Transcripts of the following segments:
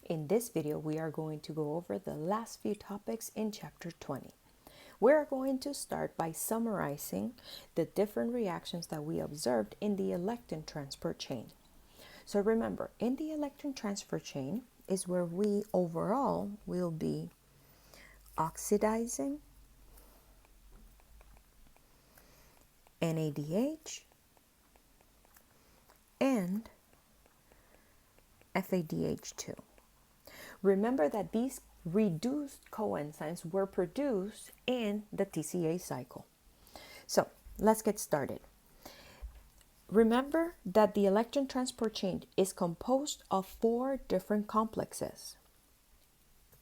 In this video, we are going to go over the last few topics in Chapter 20. We are going to start by summarizing the different reactions that we observed in the electron transport chain. So remember, in the electron transfer chain is where we overall will be oxidizing NADH and FADH2. Remember that these reduced coenzymes were produced in the TCA cycle. So let's get started. Remember that the electron transport chain is composed of 4 different complexes.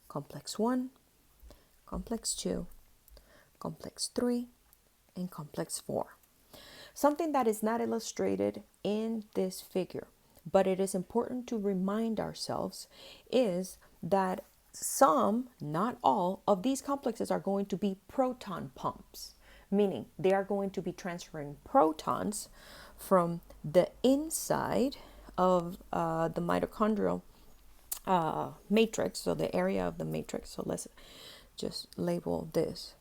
Complex 1, complex 2, complex 3, and complex 4. Something that is not illustrated in this figure, but it is important to remind ourselves, is that some, not all, of these complexes are going to be proton pumps, meaning they are going to be transferring protons from the inside of the mitochondrial matrix, so the area of the matrix. So let's just label this.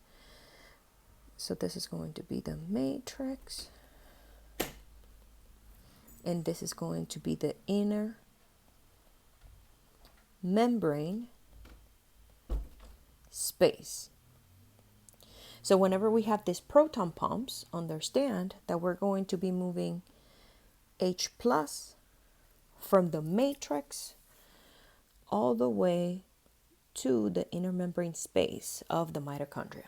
So this is going to be the matrix, and this is going to be the inner membrane space. So whenever we have these proton pumps, understand that we're going to be moving H plus from the matrix all the way to the inner membrane space of the mitochondria.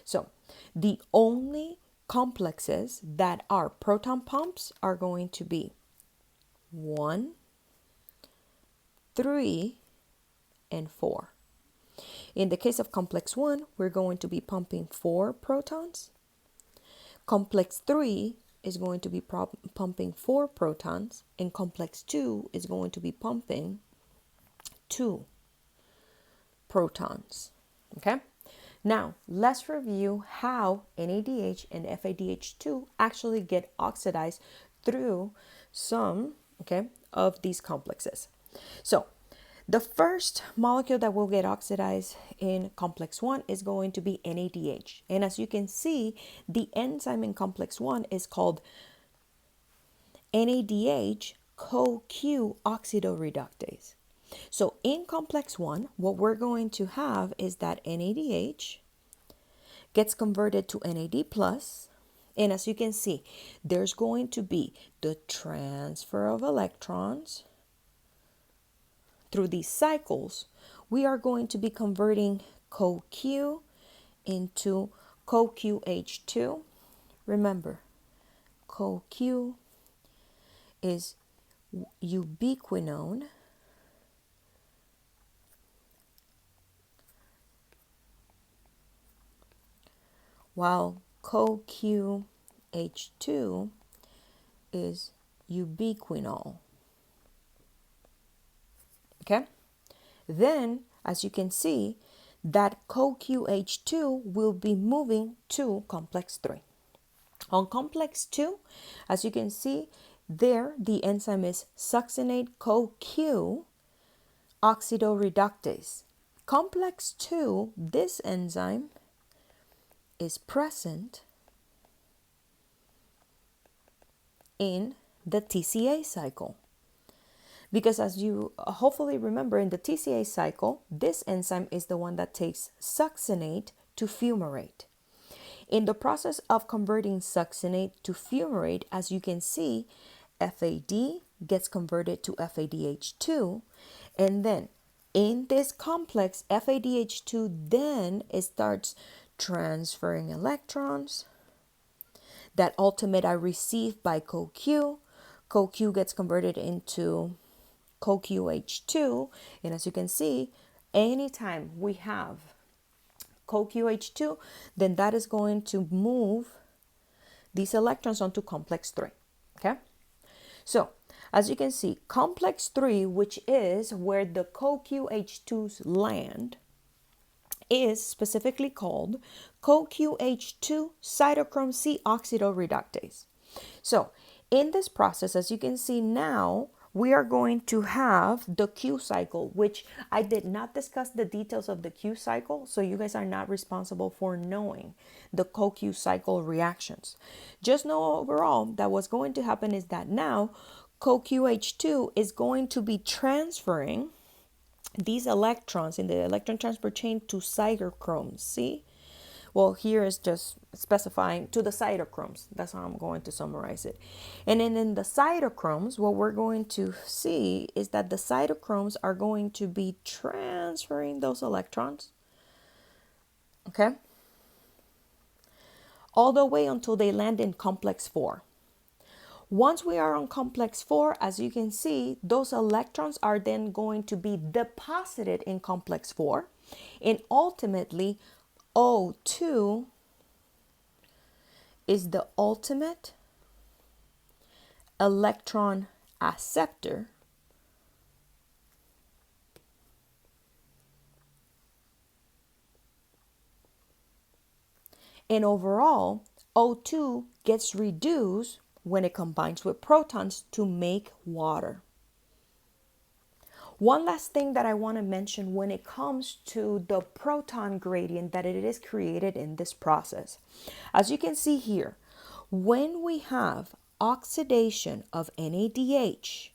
So the only complexes that are proton pumps are going to be 1, 3, and 4. In the case of complex 1, we're going to be pumping 4 protons. Complex 3 is going to be pumping 4 protons, and complex 2 is going to be pumping 2 protons. Okay? Now, let's review how NADH and FADH2 actually get oxidized through some, of these complexes. So, the first molecule that will get oxidized in complex 1 is going to be NADH. And as you can see, the enzyme in complex 1 is called NADH CoQ oxidoreductase. So in complex 1, what we're going to have is that NADH gets converted to NAD+, and as you can see, there's going to be the transfer of electrons. Through these cycles, we are going to be converting CoQ into CoQH2. Remember, CoQ is ubiquinone, while CoQH2 is ubiquinol. Okay? Then, as you can see, that CoQH2 will be moving to complex 3. On complex 2, as you can see, there the enzyme is succinate CoQ oxidoreductase. Complex 2, this enzyme is present in the TCA cycle. Because as you hopefully remember, in the TCA cycle, this enzyme is the one that takes succinate to fumarate. In the process of converting succinate to fumarate, as you can see, FAD gets converted to FADH2, and then in this complex, FADH2 then it starts transferring electrons that ultimately are received by CoQ. CoQ gets converted into CoQH2, and as you can see, anytime we have CoQH2, then that is going to move these electrons onto complex 3. Okay? So, as you can see, complex 3, which is where the CoQH2s land, is specifically called CoQH2 cytochrome C oxidoreductase. So, in this process, as you can see now, we are going to have the Q cycle, which I did not discuss the details of the Q cycle, so you guys are not responsible for knowing the co-Q cycle reactions. Just know overall that what's going to happen is that now co-QH2 is going to be transferring these electrons in the electron transport chain to cytochromes. See? Well, here is just specifying to the cytochromes. That's how I'm going to summarize it. And then in the cytochromes, what we're going to see is that the cytochromes are going to be transferring those electrons, okay, all the way until they land in complex 4. Once we are on complex 4, as you can see, those electrons are then going to be deposited in complex 4, and ultimately O2 is the ultimate electron acceptor and overall O2 gets reduced when it combines with protons to make water. One last thing that I want to mention when it comes to the proton gradient that it is created in this process. As you can see here, when we have oxidation of NADH,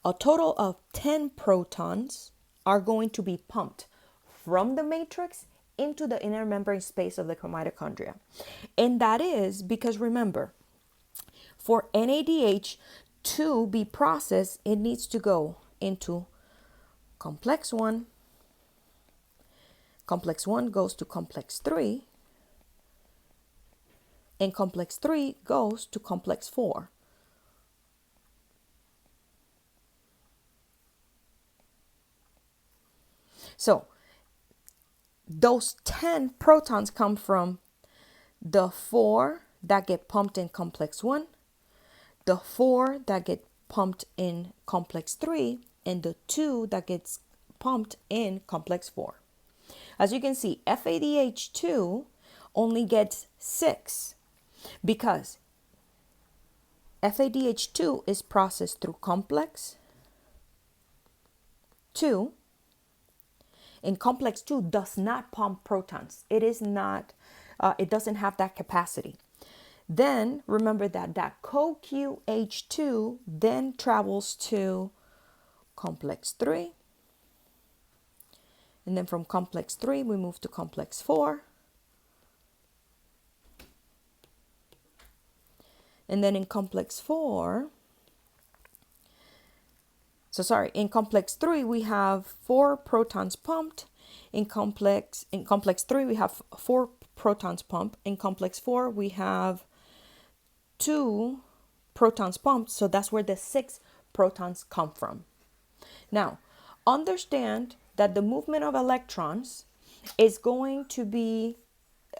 a total of 10 protons are going to be pumped from the matrix into the inner membrane space of the mitochondria. And that is because, remember, for NADH to be processed, it needs to go into complex 1. Complex 1 goes to complex 3. And complex 3 goes to complex 4. So those 10 protons come from the 4 that get pumped in complex 1, the 4 that get pumped in complex 3, and the 2 that gets pumped in complex 4. As you can see, FADH2 only gets 6 because FADH2 is processed through complex 2, and complex 2 does not pump protons. It is not, it doesn't have that capacity. Then remember that co-QH2 then travels to complex 3. And then from complex 3, we move to complex 4. And then in complex 4, in complex 3, we have 4 protons pumped. In complex 3, we have 4 protons pumped. In complex 4, we have 2 protons pumped. So that's where the 6 protons come from. Now, understand that the movement of electrons is going to be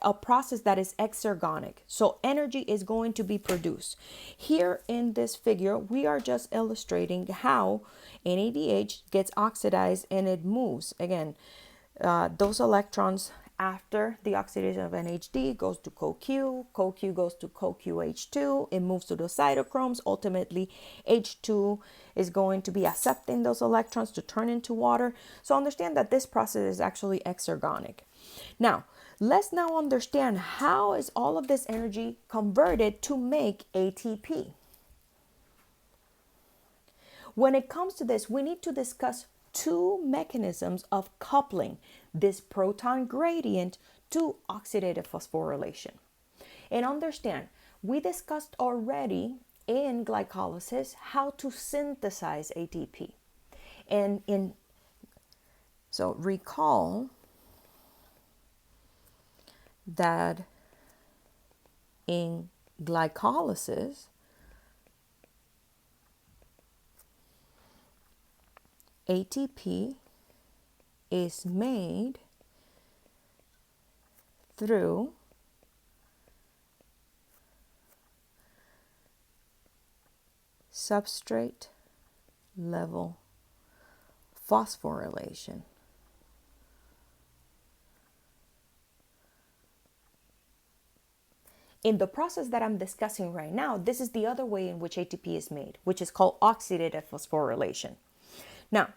a process that is exergonic. So energy is going to be produced. Here in this figure, we are just illustrating how NADH gets oxidized and it moves. Again, those electrons after the oxidation of NAD goes to CoQ, CoQ goes to CoQH2, it moves to the cytochromes. Ultimately, H2 is going to be accepting those electrons to turn into water. So understand that this process is actually exergonic. Now, let's now understand how is all of this energy converted to make ATP. When it comes to this, we need to discuss 2 mechanisms of coupling this proton gradient to oxidative phosphorylation. And understand, we discussed already in glycolysis how to synthesize ATP. And so recall that in glycolysis, ATP is made through substrate level phosphorylation. In the process that I'm discussing right now, this is the other way in which ATP is made, which is called oxidative phosphorylation. Now,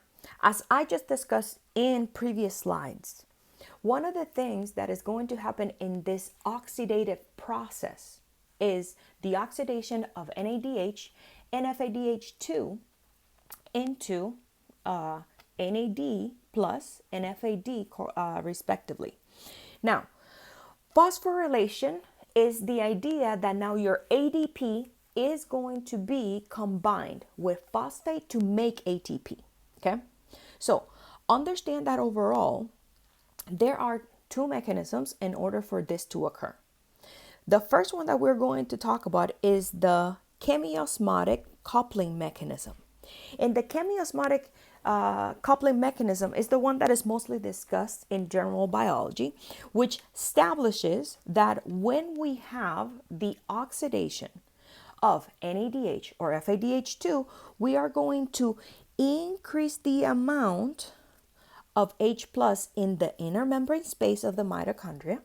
as I just discussed in previous slides, one of the things that is going to happen in this oxidative process is the oxidation of NADH and FADH2 into NAD plus and FAD respectively. Now, phosphorylation is the idea that now your ADP is going to be combined with phosphate to make ATP. Okay, so understand that overall there are two mechanisms in order for this to occur. The first one that we're going to talk about is the chemiosmotic coupling mechanism. And the chemiosmotic coupling mechanism is the one that is mostly discussed in general biology, which establishes that when we have the oxidation of NADH or FADH2, we are going to increase the amount of H plus in the inner membrane space of the mitochondria.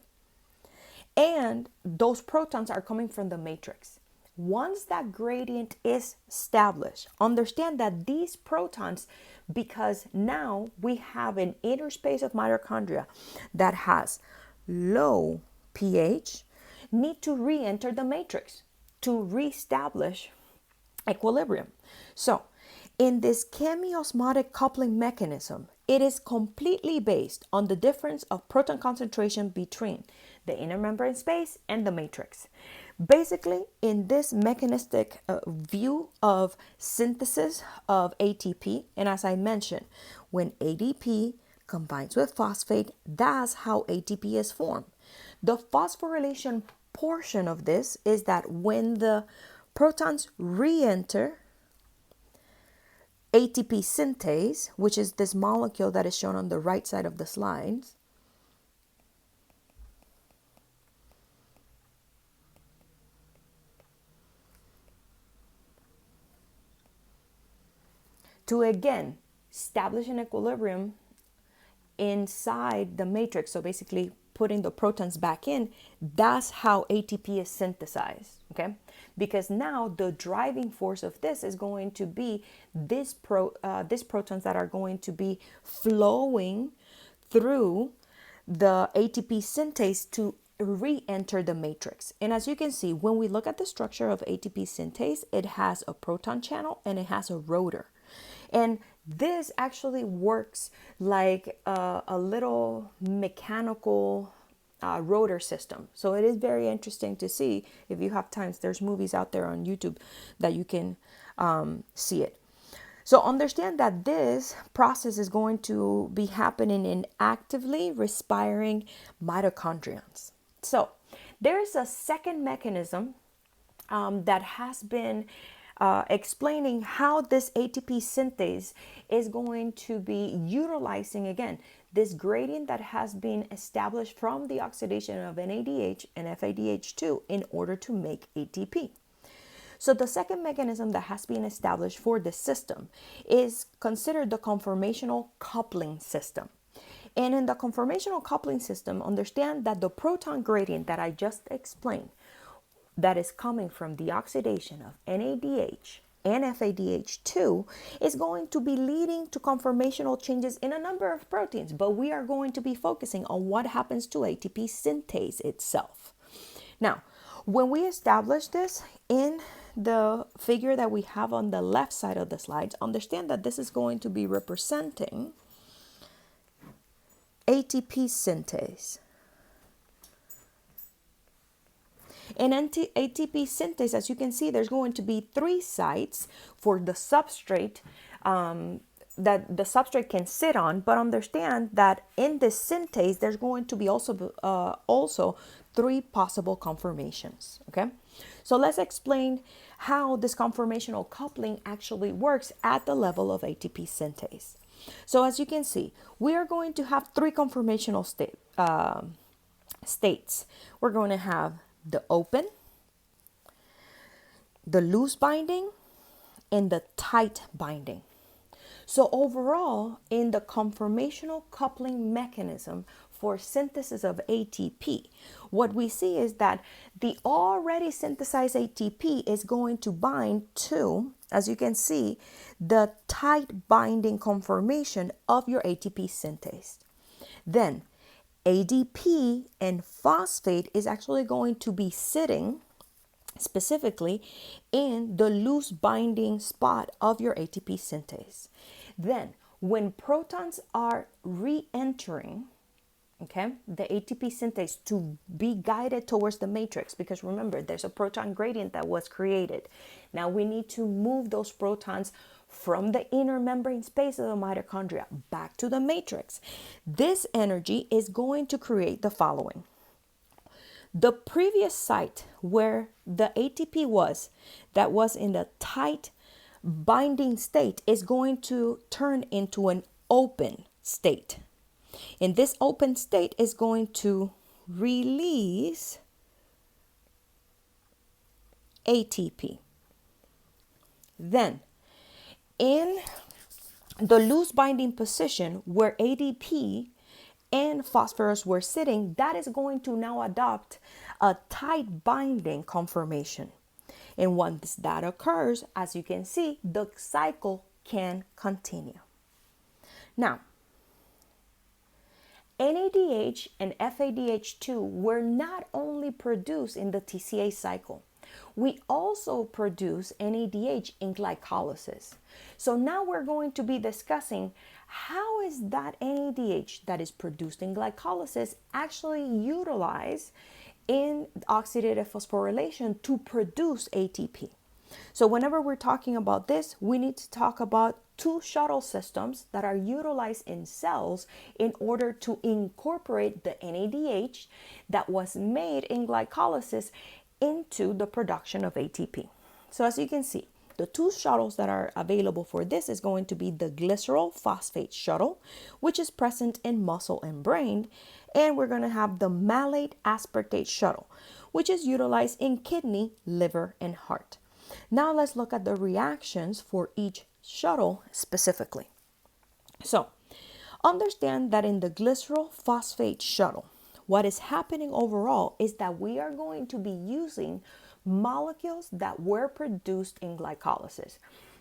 And those protons are coming from the matrix. Once that gradient is established, understand that these protons, because now we have an inner space of mitochondria that has low pH, need to re-enter the matrix to reestablish equilibrium. So, in this chemiosmotic coupling mechanism, it is completely based on the difference of proton concentration between the inner membrane space and the matrix. Basically, in this mechanistic view of synthesis of ATP, and as I mentioned, when ADP combines with phosphate, that's how ATP is formed. The phosphorylation portion of this is that when the protons re-enter ATP synthase, which is this molecule that is shown on the right side of the slides, to again establish an equilibrium inside the matrix. So basically putting the protons back in, that's how ATP is synthesized, okay? Because now the driving force of this is going to be these protons that are going to be flowing through the ATP synthase to re-enter the matrix. And as you can see, when we look at the structure of ATP synthase, it has a proton channel and it has a rotor. And this actually works like a little mechanical rotor system. So it is very interesting to see. If you have times, there's movies out there on YouTube that you can see it. So understand that this process is going to be happening in actively respiring mitochondrions. So there's a second mechanism that has been explaining how this ATP synthase is going to be utilizing, again, this gradient that has been established from the oxidation of NADH and FADH2 in order to make ATP. So the second mechanism that has been established for this system is considered the conformational coupling system. And in the conformational coupling system, understand that the proton gradient that I just explained, that is coming from the oxidation of NADH and FADH2, is going to be leading to conformational changes in a number of proteins, but we are going to be focusing on what happens to ATP synthase itself. Now, when we establish this in the figure that we have on the left side of the slides, understand that this is going to be representing ATP synthase. In ATP synthase, as you can see, there's going to be 3 sites for the substrate that the substrate can sit on, but understand that in this synthase, there's going to be also 3 possible conformations, okay? So let's explain how this conformational coupling actually works at the level of ATP synthase. So as you can see, we are going to have 3 conformational states. We're going to have the open, the loose binding, and the tight binding. So overall, in the conformational coupling mechanism for synthesis of ATP, what we see is that the already synthesized ATP is going to bind to, as you can see, the tight binding conformation of your ATP synthase. Then ADP and phosphate is actually going to be sitting specifically in the loose binding spot of your ATP synthase. Then when protons are re-entering, okay, the ATP synthase to be guided towards the matrix, because remember, there's a proton gradient that was created. Now we need to move those protons from the inner membrane space of the mitochondria back to the matrix. This energy is going to create the following. The previous site where the ATP was, that was in the tight binding state, is going to turn into an open state. And this open state is going to release ATP. Then, in the loose binding position where ADP and phosphorus were sitting, that is going to now adopt a tight binding conformation. And once that occurs, as you can see, the cycle can continue. Now, NADH and FADH2 were not only produced in the TCA cycle, we also produce NADH in glycolysis. So now we're going to be discussing how is that NADH that is produced in glycolysis actually utilized in oxidative phosphorylation to produce ATP. So whenever we're talking about this, we need to talk about two shuttle systems that are utilized in cells in order to incorporate the NADH that was made in glycolysis into the production of ATP. So as you can see, the two shuttles that are available for this is going to be the Glycerol phosphate shuttle, which is present in muscle and brain, and we're going to have the Malate-Aspartate shuttle, which is utilized in kidney, liver, and heart. Now let's look at the reactions for each shuttle specifically. So understand that in the Glycerol phosphate shuttle, what is happening overall is that we are going to be using molecules that were produced in glycolysis.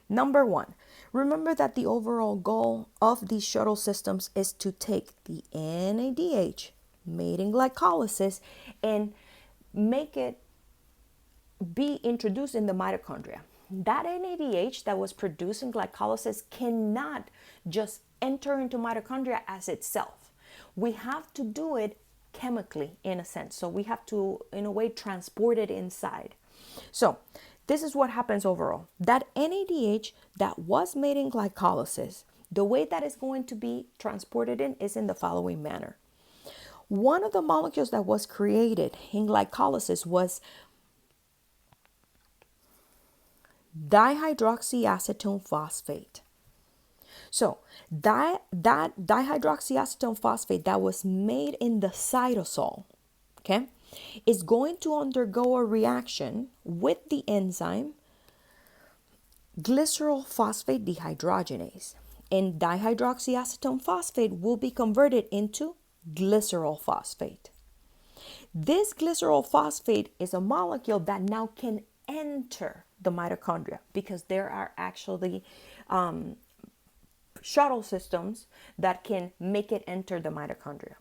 Number one, remember that the overall goal of these shuttle systems is to take the NADH made in glycolysis and make it be introduced in the mitochondria. That NADH that was produced in glycolysis cannot just enter into mitochondria as itself. We have to do it chemically, in a sense. So we have to, in a way, transport it inside. So this is what happens overall. That NADH that was made in glycolysis, the way that is going to be transported in is in the following manner. One of the molecules that was created in glycolysis was dihydroxyacetone phosphate. So that dihydroxyacetone phosphate that was made in the cytosol, okay, is going to undergo a reaction with the enzyme glycerol phosphate dehydrogenase, and dihydroxyacetone phosphate will be converted into glycerol phosphate. This glycerol phosphate is a molecule that now can enter the mitochondria because there are actually shuttle systems that can make it enter the mitochondria.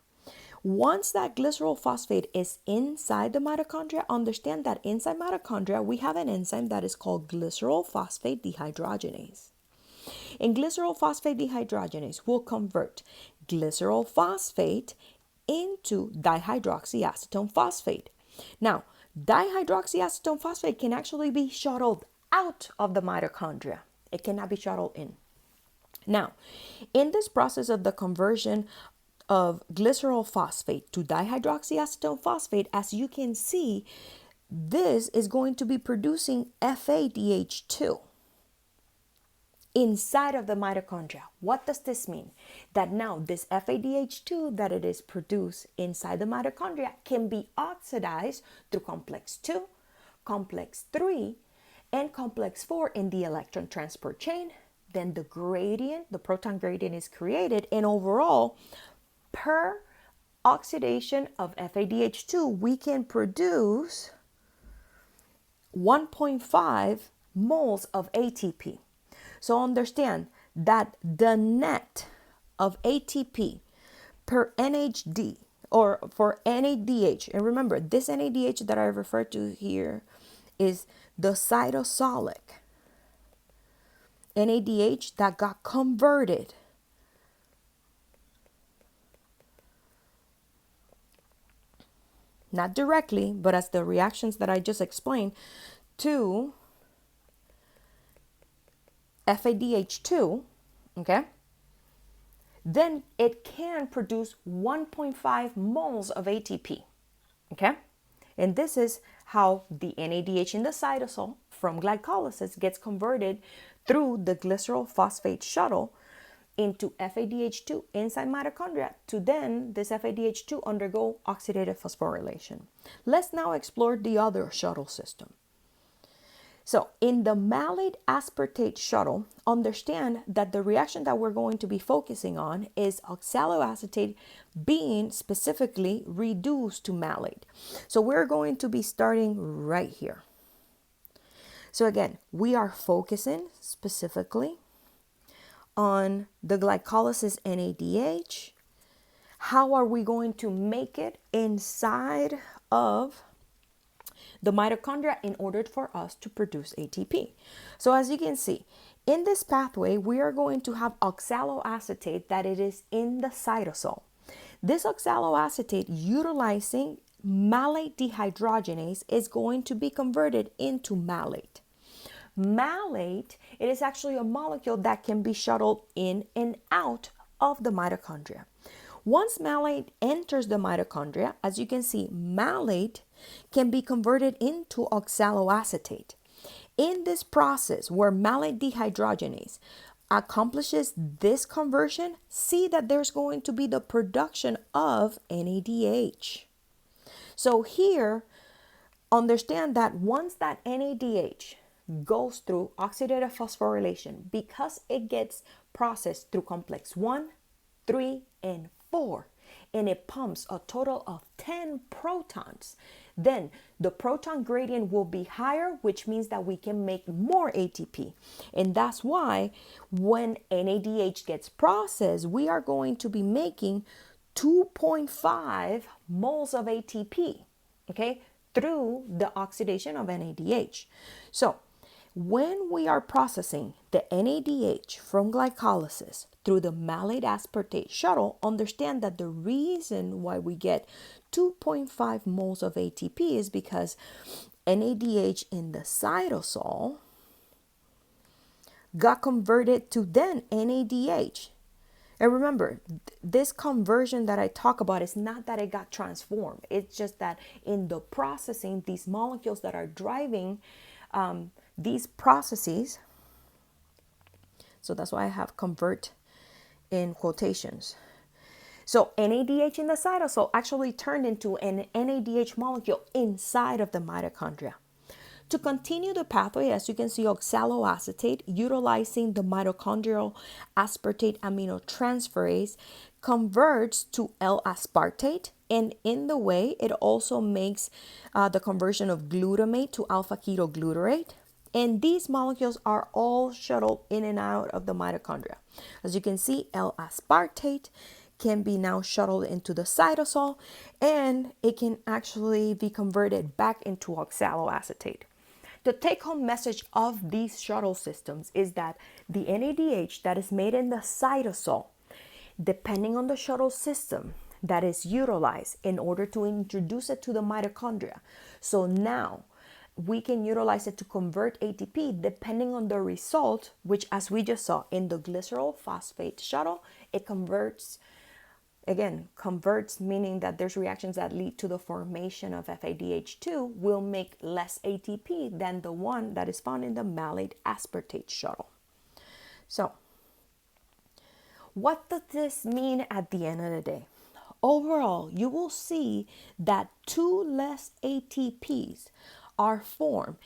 Once that glycerol phosphate is inside the mitochondria, understand that inside mitochondria, we have an enzyme that is called glycerol phosphate dehydrogenase. And glycerol phosphate dehydrogenase will convert glycerol phosphate into dihydroxyacetone phosphate. Now, dihydroxyacetone phosphate can actually be shuttled out of the mitochondria. It cannot be shuttled in. Now, in this process of the conversion of glycerol phosphate to dihydroxyacetone phosphate, as you can see, this is going to be producing FADH2 inside of the mitochondria. What does this mean? That now this FADH2 that it is produced inside the mitochondria can be oxidized through complex 2, complex 3, and complex 4 in the electron transport chain. Then the gradient, the proton gradient is created, and overall, per oxidation of FADH2, we can produce 1.5 moles of ATP. So understand that the net of ATP per NHD or for NADH, and remember this NADH that I refer to here is the cytosolic NADH that got converted not directly, but as the reactions that I just explained to FADH2, okay, then it can produce 1.5 moles of ATP, okay? And this is how the NADH in the cytosol from glycolysis gets converted through the glycerol phosphate shuttle into FADH2 inside mitochondria to then this FADH2 undergo oxidative phosphorylation. Let's now explore the other shuttle system. So in the malate-aspartate shuttle, understand that the reaction that we're going to be focusing on is oxaloacetate being specifically reduced to malate. So we're going to be starting right here. So again, we are focusing specifically on the glycolysis NADH. How are we going to make it inside of the mitochondria in order for us to produce ATP? So as you can see, in this pathway, we are going to have oxaloacetate that it is in the cytosol. This oxaloacetate utilizing malate dehydrogenase is going to be converted into malate. Malate, it is actually a molecule that can be shuttled in and out of the mitochondria. Once malate enters the mitochondria, as you can see, malate can be converted into oxaloacetate. In this process where malate dehydrogenase accomplishes this conversion, see that there's going to be the production of NADH. So here, understand that once that NADH goes through oxidative phosphorylation, because it gets processed through complex 1, 3, and 4, and it pumps a total of 10 protons, then the proton gradient will be higher, which means that we can make more ATP. And that's why when NADH gets processed, we are going to be making 2.5 moles of ATP, okay, through the oxidation of NADH. So when we are processing the NADH from glycolysis through the malate-aspartate shuttle, understand that the reason why we get 2.5 moles of ATP is because NADH in the cytosol got converted to then NADH. And remember, this conversion that I talk about is not that it got transformed. It's just that in the processing, these molecules that are driving these processes, so that's why I have convert in quotations. So NADH in the cytosol actually turned into an NADH molecule inside of the mitochondria. To continue the pathway, as you can see, oxaloacetate utilizing the mitochondrial aspartate aminotransferase converts to L-aspartate, and in the way it also makes the conversion of glutamate to alpha-ketoglutarate. And these molecules are all shuttled in and out of the mitochondria. As you can see, L-aspartate can be now shuttled into the cytosol, and it can actually be converted back into oxaloacetate. The take-home message of these shuttle systems is that the NADH that is made in the cytosol, depending on the shuttle system that is utilized in order to introduce it to the mitochondria. So now we can utilize it to convert ATP depending on the result, which as we just saw in the glycerol phosphate shuttle, it converts, again, converts meaning that there's reactions that lead to the formation of FADH2 will make less ATP than the one that is found in the malate-aspartate shuttle. So what does this mean at the end of the day? Overall, you will see that 2 less ATPs are formed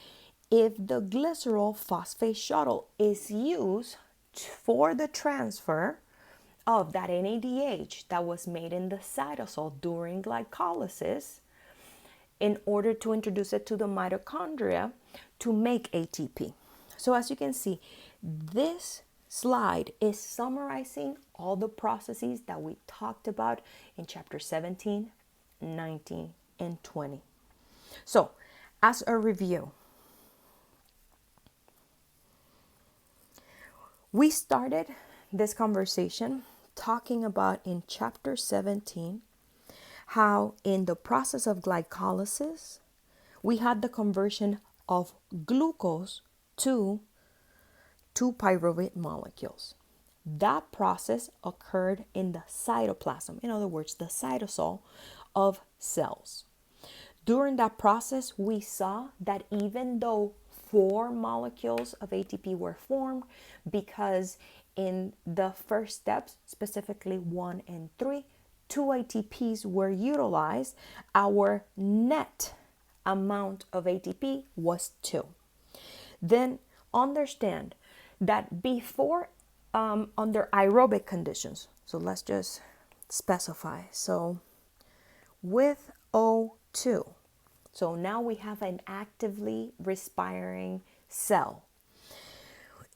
if the glycerol phosphate shuttle is used for the transfer of that NADH that was made in the cytosol during glycolysis in order to introduce it to the mitochondria to make ATP. So as you can see, this slide is summarizing all the processes that we talked about in chapter 17, 19, and 20. So as a review, we started this conversation talking about in chapter 17 how in the process of glycolysis we had the conversion of glucose to two pyruvate molecules. That process occurred in the cytoplasm, in other words, the cytosol of cells. During that process, we saw that even though 4 molecules of ATP were formed, because in the first steps, specifically 1 and 3, 2 ATPs were utilized, our net amount of ATP was 2. Then understand that before under aerobic conditions, so let's just specify. So with O2, so now we have an actively respiring cell.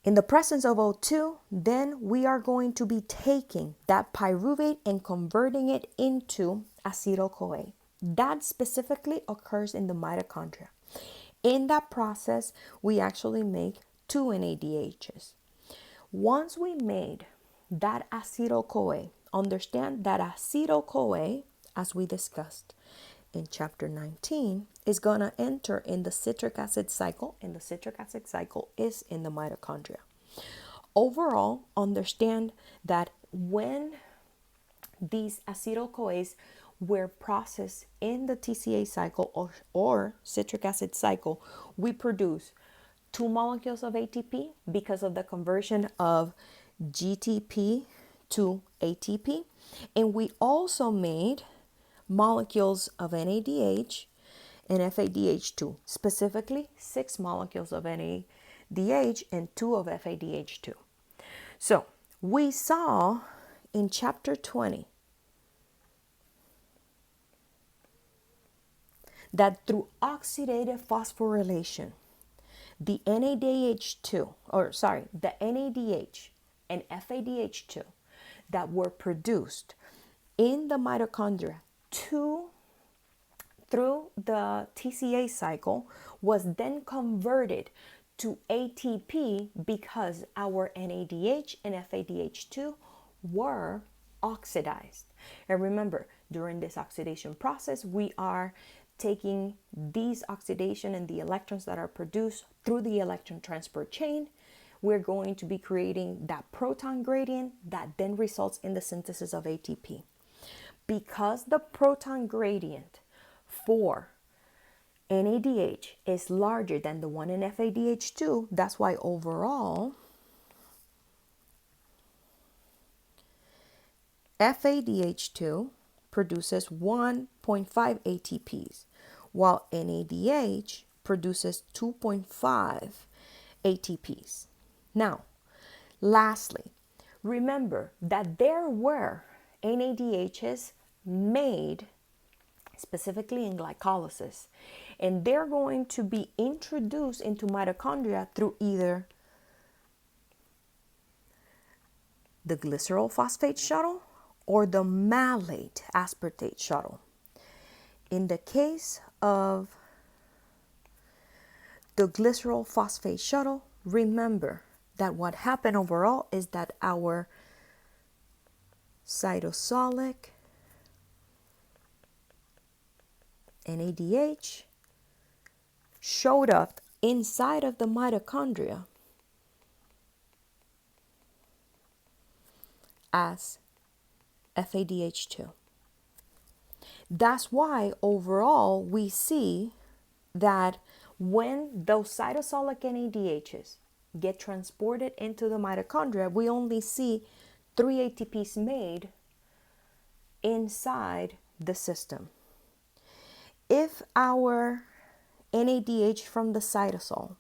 In the presence of O2, then we are going to be taking that pyruvate and converting it into acetyl-CoA. That specifically occurs in the mitochondria. In that process, we actually make 2 NADHs. Once we made that acetyl-CoA, understand that acetyl-CoA, as we discussed in chapter 19, is going to enter in the citric acid cycle, and the citric acid cycle is in the mitochondria. Overall, understand that when these acetyl-CoAs were processed in the TCA cycle or citric acid cycle, we produce 2 molecules of ATP because of the conversion of GTP to ATP, and we also made molecules of NADH and FADH2, specifically 6 molecules of NADH and 2 of FADH2. So we saw in chapter 20 that through oxidative phosphorylation, the NADH and FADH2 that were produced in the mitochondria through the TCA cycle was then converted to ATP because our NADH and FADH2 were oxidized. And remember, during this oxidation process, we are taking these oxidation and the electrons that are produced through the electron transport chain. We're going to be creating that proton gradient that then results in the synthesis of ATP. Because the proton gradient for NADH is larger than the one in FADH2, that's why overall FADH2 produces 1.5 ATPs, while NADH produces 2.5 ATPs. Now, lastly, remember that there were NADHs made specifically in glycolysis, and they're going to be introduced into mitochondria through either the Glycerol phosphate shuttle or the Malate-Aspartate Shuttle. In the case of the Glycerol phosphate shuttle, remember that what happened overall is that our cytosolic NADH showed up inside of the mitochondria as FADH2. That's why overall we see that when those cytosolic NADHs get transported into the mitochondria, we only see 3 ATPs made inside the system. If our NADH from the cytosol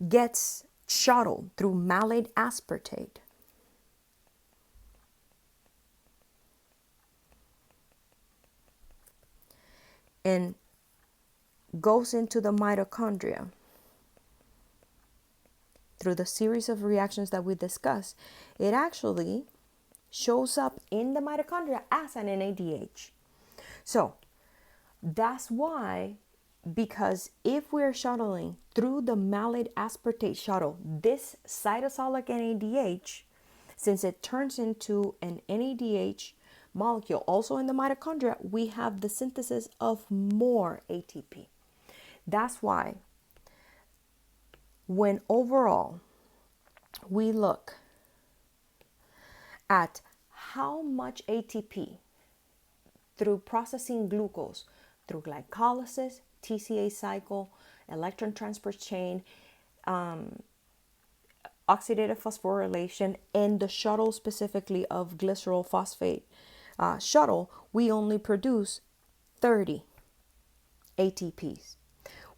gets shuttled through malate aspartate, and goes into the mitochondria through the series of reactions that we discussed, it actually shows up in the mitochondria as an NADH. So that's why, because if we're shuttling through the malate-aspartate shuttle, this cytosolic NADH, since it turns into an NADH molecule also in the mitochondria, we have the synthesis of more ATP. That's why when overall we look at how much ATP through processing glucose, through glycolysis, TCA cycle, electron transport chain, oxidative phosphorylation, and the shuttle specifically of glycerol phosphate shuttle, we only produce 30 ATPs.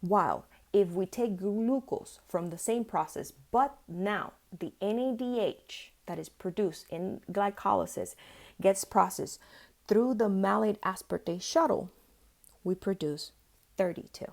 While if we take glucose from the same process, but now the NADH that is produced in glycolysis gets processed through the malate-aspartate shuttle, we produce 32.